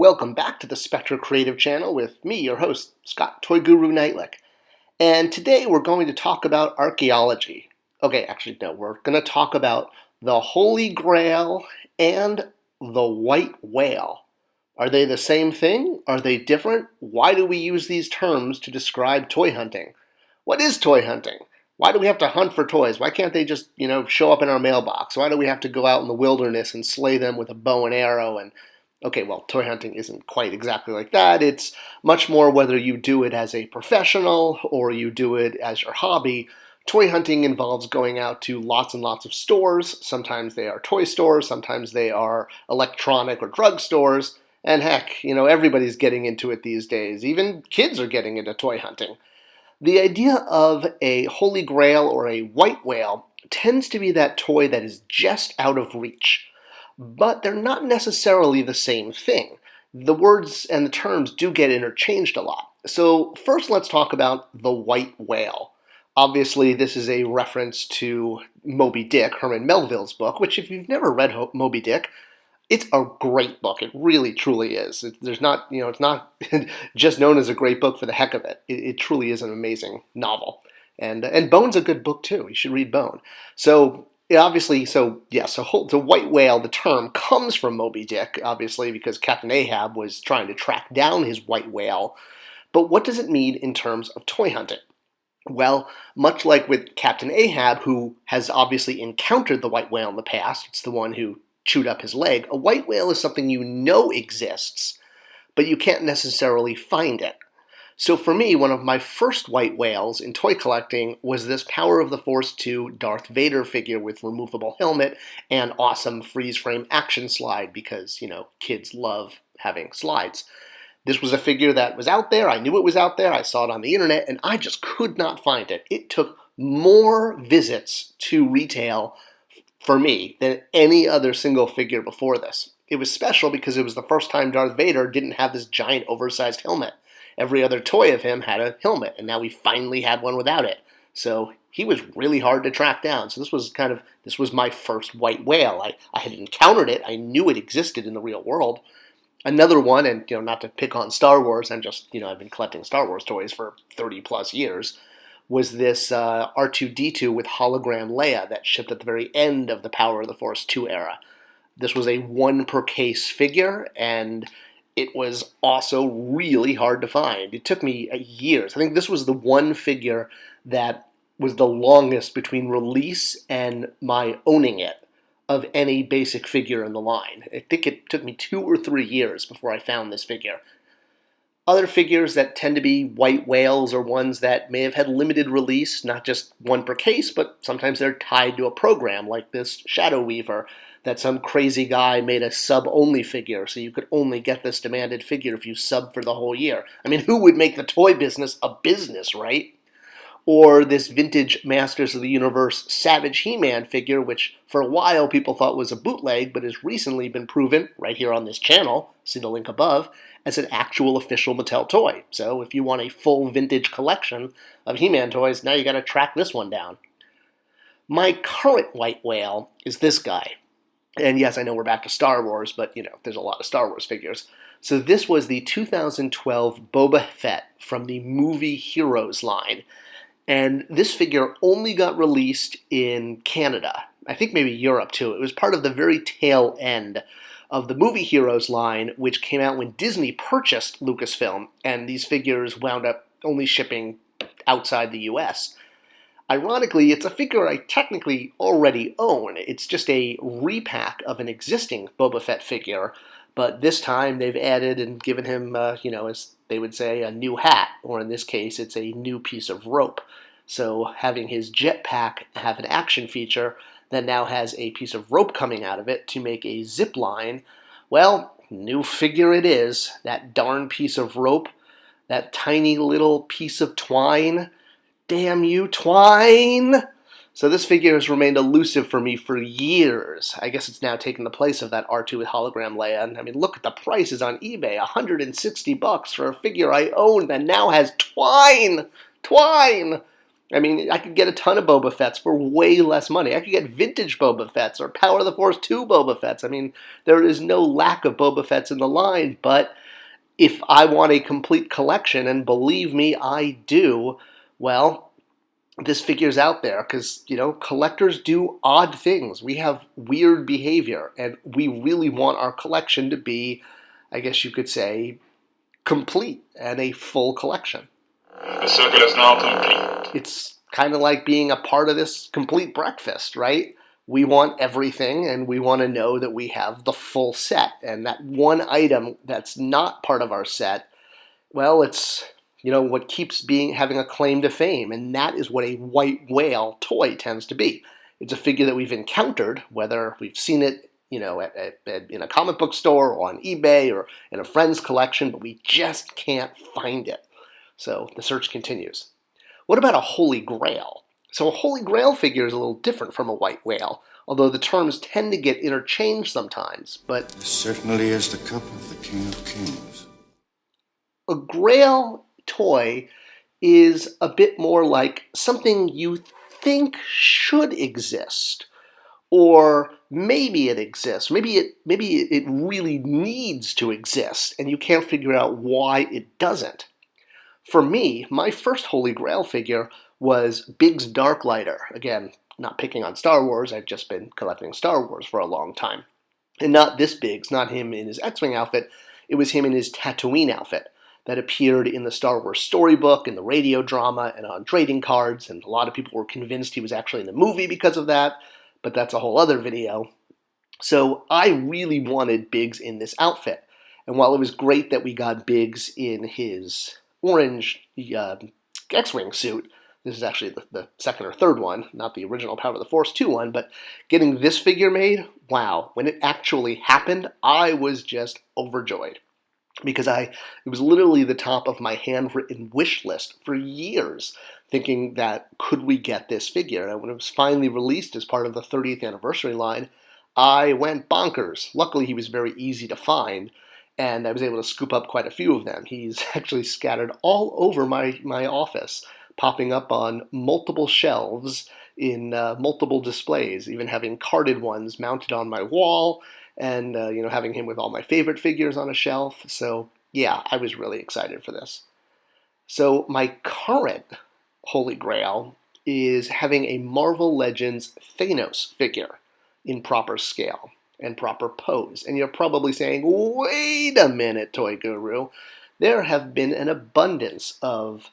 Welcome back to the Spector Creative channel with me, your host, Scott, Toy Guru Neitlich. And today we're going to talk about archaeology. Okay, actually, no, we're going to talk about the Holy Grail and the white whale. Are they the same thing? Are they different? Why do we use these terms to describe toy hunting? What is toy hunting? Why do we have to hunt for toys? Why can't they just, show up in our mailbox? Why do we have to go out in the wilderness and slay them with a bow and arrow? And okay, well, toy hunting isn't quite exactly like that. It's much more whether you do it as a professional or you do it as your hobby. Toy hunting involves going out to lots and lots of stores. Sometimes they are toy stores, sometimes they are electronic or drug stores. And heck, everybody's getting into it these days. Even kids are getting into toy hunting. The idea of a Holy Grail or a white whale tends to be that toy that is just out of reach. But they're not necessarily the same thing. The words and the terms do get interchanged a lot. So first let's talk about the white whale. Obviously this is a reference to Moby Dick, Herman Melville's book, which if you've never read Moby Dick, it's a great book. It really, truly is. It's not just known as a great book for the heck of it. It truly is an amazing novel. And Bone's a good book too. You should read Bone. So the white whale, the term, comes from Moby Dick, obviously, because Captain Ahab was trying to track down his white whale. But what does it mean in terms of toy hunting? Well, much like with Captain Ahab, who has obviously encountered the white whale in the past, it's the one who chewed up his leg, a white whale is something you know exists, but you can't necessarily find it. So for me, one of my first white whales in toy collecting was this Power of the Force 2 Darth Vader figure with removable helmet and awesome freeze-frame action slide because, kids love having slides. This was a figure that was out there. I knew it was out there. I saw it on the internet, and I just could not find it. It took more visits to retail for me than any other single figure before this. It was special because it was the first time Darth Vader didn't have this giant oversized helmet. Every other toy of him had a helmet, and now we finally had one without it. So he was really hard to track down. So this was my first white whale. I had encountered it. I knew it existed in the real world. Another one, and not to pick on Star Wars, I've been collecting Star Wars toys for 30 plus years, was this R2-D2 with hologram Leia that shipped at the very end of the Power of the Force 2 era. This was a one per case figure, and it was also really hard to find. It took me years. I think this was the one figure that was the longest between release and my owning it of any basic figure in the line. I think it took me 2 or 3 years before I found this figure. Other figures that tend to be white whales are ones that may have had limited release, not just one per case, but sometimes they're tied to a program, like this Shadow Weaver, that some crazy guy made a sub-only figure, so you could only get this demanded figure if you sub for the whole year. I mean, who would make the toy business a business, right? Or this vintage Masters of the Universe Savage He-Man figure, which for a while people thought was a bootleg, but has recently been proven, right here on this channel, see the link above, as an actual official Mattel toy. So if you want a full vintage collection of He-Man toys, now you gotta track this one down. My current white whale is this guy. And yes, I know we're back to Star Wars, but, there's a lot of Star Wars figures. So this was the 2012 Boba Fett from the Movie Heroes line. And this figure only got released in Canada. I think maybe Europe, too. It was part of the very tail end of the Movie Heroes line, which came out when Disney purchased Lucasfilm, and these figures wound up only shipping outside the US. Ironically, it's a figure I technically already own. It's just a repack of an existing Boba Fett figure, but this time they've added and given him, as they would say, a new hat, or in this case, it's a new piece of rope. So having his jetpack have an action feature that now has a piece of rope coming out of it to make a zip line, well, new figure it is. That darn piece of rope, that tiny little piece of twine. Damn you, twine! So this figure has remained elusive for me for years. I guess it's now taken the place of that R2 with hologram Leia. And I mean, look at the prices on eBay. $160 for a figure I own that now has twine! Twine! I mean, I could get a ton of Boba Fett's for way less money. I could get vintage Boba Fett's or Power of the Force 2 Boba Fett's. I mean, there is no lack of Boba Fett's in the line, but if I want a complete collection, and believe me, I do, well, this figure's out there because, collectors do odd things. We have weird behavior, and we really want our collection to be, I guess you could say, complete and a full collection. The circle is now complete. It's kind of like being a part of this complete breakfast, right? We want everything, and we want to know that we have the full set. And that one item that's not part of our set, well, it's, what keeps having a claim to fame. And that is what a white whale toy tends to be. It's a figure that we've encountered, whether we've seen it, in a comic book store or on eBay or in a friend's collection, but we just can't find it. So the search continues. What about a Holy Grail? So a Holy Grail figure is a little different from a white whale, although the terms tend to get interchanged sometimes. But this certainly is the cup of the King of Kings. A Grail toy is a bit more like something you think should exist, or maybe it exists. Maybe it really needs to exist, and you can't figure out why it doesn't. For me, my first Holy Grail figure was Biggs Darklighter. Again, not picking on Star Wars, I've just been collecting Star Wars for a long time. And not this Biggs, not him in his X-Wing outfit, it was him in his Tatooine outfit that appeared in the Star Wars storybook, in the radio drama, and on trading cards, and a lot of people were convinced he was actually in the movie because of that, but that's a whole other video. So I really wanted Biggs in this outfit, and while it was great that we got Biggs in his orange X-Wing suit, this is actually the second or third one, not the original Power of the Force 2 one, but getting this figure made, wow, when it actually happened, I was just overjoyed. Because it was literally the top of my handwritten wish list for years, thinking that could we get this figure? And when it was finally released as part of the 30th anniversary line, I went bonkers. Luckily, he was very easy to find, and I was able to scoop up quite a few of them. He's actually scattered all over my office, popping up on multiple shelves in multiple displays, even having carded ones mounted on my wall, and having him with all my favorite figures on a shelf. So yeah, I was really excited for this. So my current Holy Grail is having a Marvel Legends Thanos figure in proper scale and proper pose. And you're probably saying, wait a minute, Toy Guru. There have been an abundance of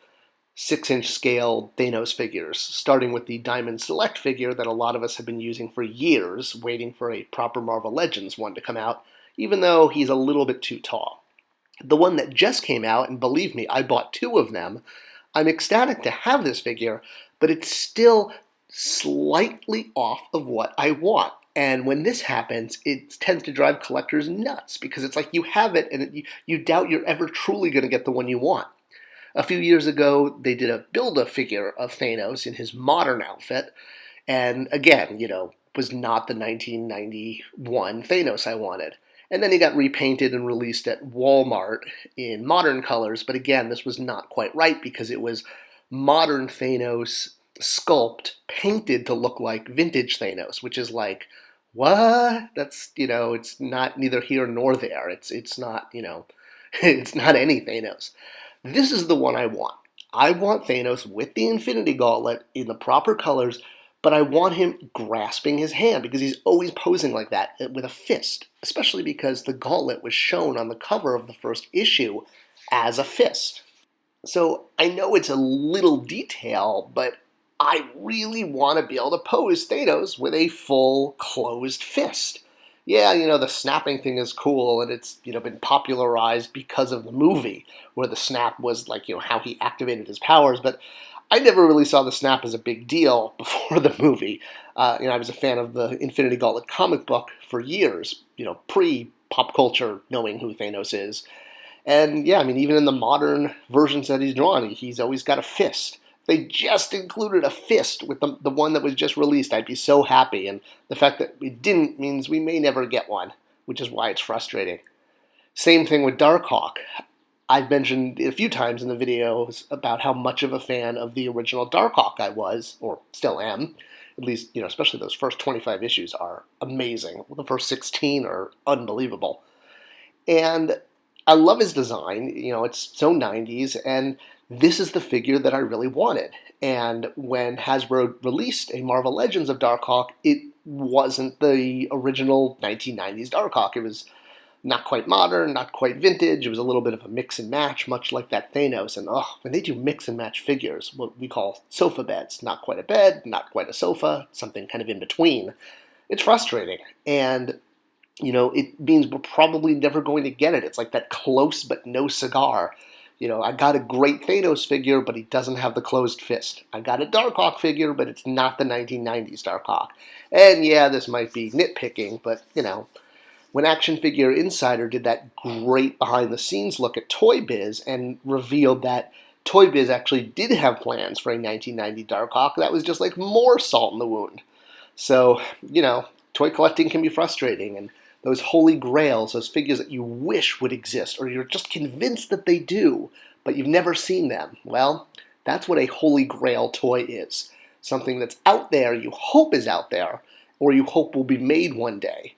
6-inch scale Thanos figures, starting with the Diamond Select figure that a lot of us have been using for years, waiting for a proper Marvel Legends one to come out, even though he's a little bit too tall. The one that just came out, and believe me, I bought 2 of them, I'm ecstatic to have this figure, but it's still slightly off of what I want. And when this happens, it tends to drive collectors nuts, because it's like you have it and you doubt you're ever truly going to get the one you want. A few years ago, they did a Build-A-Figure of Thanos in his modern outfit, and again, was not the 1991 Thanos I wanted. And then he got repainted and released at Walmart in modern colors, but again, this was not quite right because it was modern Thanos sculpt painted to look like vintage Thanos, which is like, what? That's, it's not neither here nor there. It's not, it's not any Thanos. This is the one I want. I want Thanos with the Infinity Gauntlet in the proper colors, but I want him grasping his hand because he's always posing like that with a fist, especially because the gauntlet was shown on the cover of the first issue as a fist. So I know it's a little detail, but I really want to be able to pose Thanos with a full closed fist. Yeah, the snapping thing is cool, and it's, been popularized because of the movie, where the snap was like, how he activated his powers, but I never really saw the snap as a big deal before the movie. I was a fan of the Infinity Gauntlet comic book for years, pre-pop culture knowing who Thanos is. And yeah, even in the modern versions that he's drawn, he's always got a fist. They just included a fist with the one that was just released, I'd be so happy. And the fact that we didn't means we may never get one, which is why it's frustrating. Same thing with Darkhawk. I've mentioned a few times in the videos about how much of a fan of the original Darkhawk I was, or still am. At least, especially those first 25 issues are amazing. The first 16 are unbelievable. And I love his design. It's so 90s, and this is the figure that I really wanted. And when Hasbro released a Marvel Legends of Darkhawk, it wasn't the original 1990s Darkhawk. It was not quite modern, not quite vintage. It was a little bit of a mix and match, much like that Thanos. And when they do mix and match figures, what we call sofa beds, not quite a bed, not quite a sofa, something kind of in between, it's frustrating. And it means we're probably never going to get it. It's like that close but no cigar. I got a great Thanos figure, but he doesn't have the closed fist. I got a Darkhawk figure, but it's not the 1990s Darkhawk. And yeah, this might be nitpicking, but when Action Figure Insider did that great behind-the-scenes look at Toy Biz and revealed that Toy Biz actually did have plans for a 1990 Darkhawk, that was just like more salt in the wound. So, toy collecting can be frustrating, and those holy grails, those figures that you wish would exist, or you're just convinced that they do, but you've never seen them, well, that's what a holy grail toy is. Something that's out there, you hope is out there, or you hope will be made one day.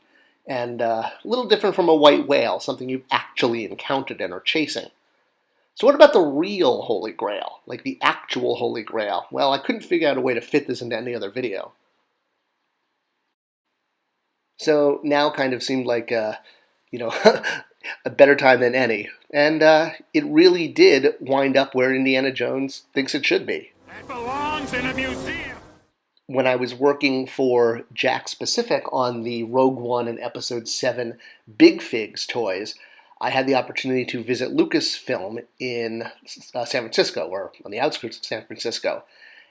And a little different from a white whale, something you've actually encountered and are chasing. So what about the real Holy Grail, like the actual Holy Grail? Well, I couldn't figure out a way to fit this into any other video. So now kind of seemed like, a better time than any. And it really did wind up where Indiana Jones thinks it should be. That belongs in a museum. When I was working for Jakks Pacific on the Rogue One and Episode 7 Big Figs toys, I had the opportunity to visit Lucasfilm in San Francisco, or on the outskirts of San Francisco.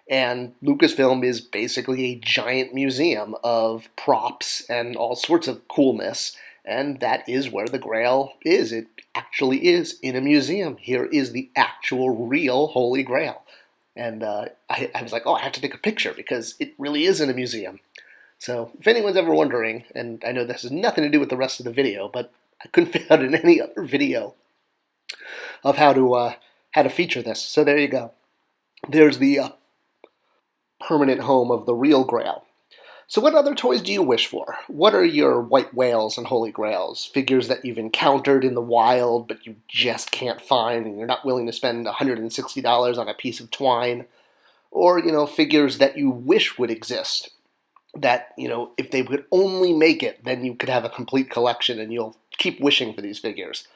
And Lucasfilm is basically a giant museum of props and all sorts of coolness, and that is where the Grail is. It actually is in a museum. Here is the actual real Holy Grail. And I was like, I have to take a picture because it really is in a museum. So if anyone's ever wondering, and I know this has nothing to do with the rest of the video, but I couldn't fit out in any other video of how to feature this. So there you go. There's the permanent home of the real Grail. So what other toys do you wish for? What are your white whales and holy grails? Figures that you've encountered in the wild but you just can't find and you're not willing to spend $160 on a piece of twine? Or, figures that you wish would exist that, if they would only make it, then you could have a complete collection and you'll keep wishing for these figures.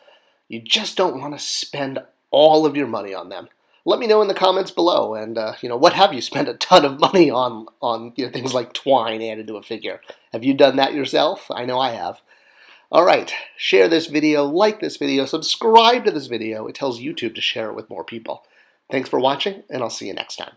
You just don't want to spend all of your money on them. Let me know in the comments below, and what have you spent a ton of money on things like twine added to a figure? Have you done that yourself? I know I have. All right, share this video, like this video, subscribe to this video. It tells YouTube to share it with more people. Thanks for watching, and I'll see you next time.